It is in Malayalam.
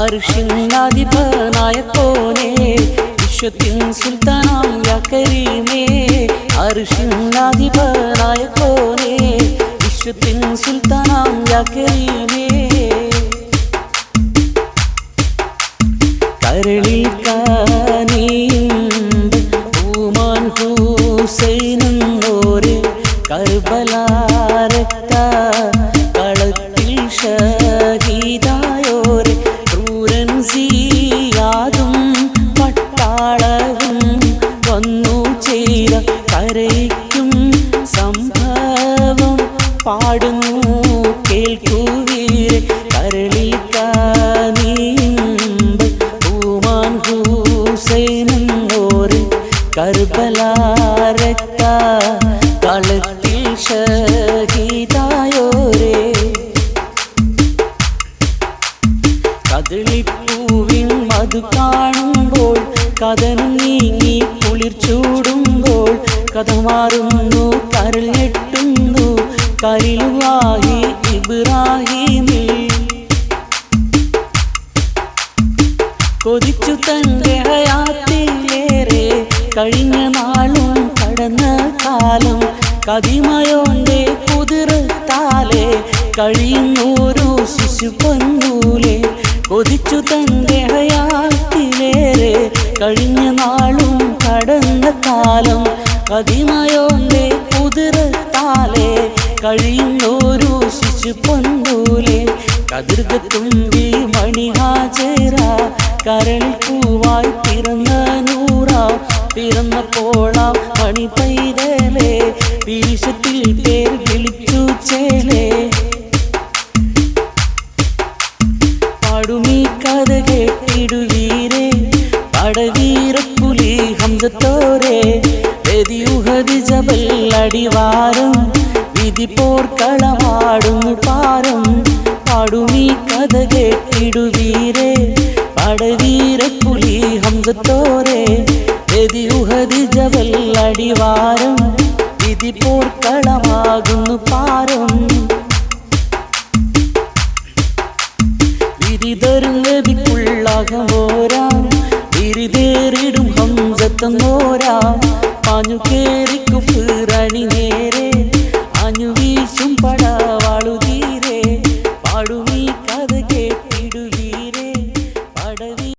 അർശിനാധിപനായകോനേ വിശ്വത്തിൻ സുൽത്താനാം യാ കരീമേ അർശിനാധിപനായകോനേ വിശ്വത്തിൻ സുൽത്താനാം യാ കരീമേ കരളിൽ കാനീണ്ട് ഉമാൻ ഹുസൈനെന്നോരെ കർബലാരക്ത കളത്തിൽ ഷഹീദായോരെ ക്രൂരൻ സിയാദും പട്ടാളവും വന്നു ചെയ്ത കരയ്ക്കും സംഭവം പാടുന്നു കേൾക്കുവീരെ കരളിൽ കാനീണ്ട് ഉമാൻ ഹുസൈനെന്നോരെ കർബലാരക്ത കളത്തിൽ ഷഹീദായോരെ കദളിപ്പൂവിൻ മധു കാണുമ്പോൾ കഥനം നീങ്ങി കുളിർ ചൂടുമ്പോൾ കഥ മാറുന്നു കരൾ ഞെട്ടുന്നു കരിലുവാഹി ഇബ്രാഹിമിൽ കൊതിച്ചു തന്റെ ഹയാത്തിലേറെ കഴിഞ്ഞ നാളും കടന്ന കാലം കതിമയോന്റെ കുതിർത്താലെ കഴിയുന്നോരോ ശിശു പൊന്നൂലെ കൊതിച്ചു തന്റെ ഹയാത്തിലേറെ കഴിഞ്ഞ നാളും കടന്ന കാലം കതിമയോന്റെ കുതിർത്താലെ കഴിയുന്നോരോ ശിശു പൊന്നൂലെ കതിർകത്തുമ്പി മണിഹാജര കരളിൽ പൂവായി പിറന്ന നൂറ പിറന്നപ്പോളാം മണി പൈതലേ വീശത്തിൽ പേർ വിളിച്ചു ചേലേ പാടുമീ കഥ കേട്ടിടുവീരേ പടവീരപ്പുലി ഹംസത്തോരെ വെതിയുഹദ് ജബൽ അടിവാരം വിധി പോർക്കളമാടുന്നു പാരം പാടുമീ കഥ കേട്ടിടുവീരേ പടവീരപ്പുലി ഹംസത്തോരെ വെതിയുഹദ് ജബൽ അടിവാരം വിധി പോർക്കളമാകുന്നു പാരം വിരിതരും നബിക്കുള്ളാകമോരാ വിരിതേറിടും ഹംസത്തന്നോരാ പാഞ്ഞു കേറി കുഫ്റണി നേരെ ആഞ്ഞു വീശും പടാ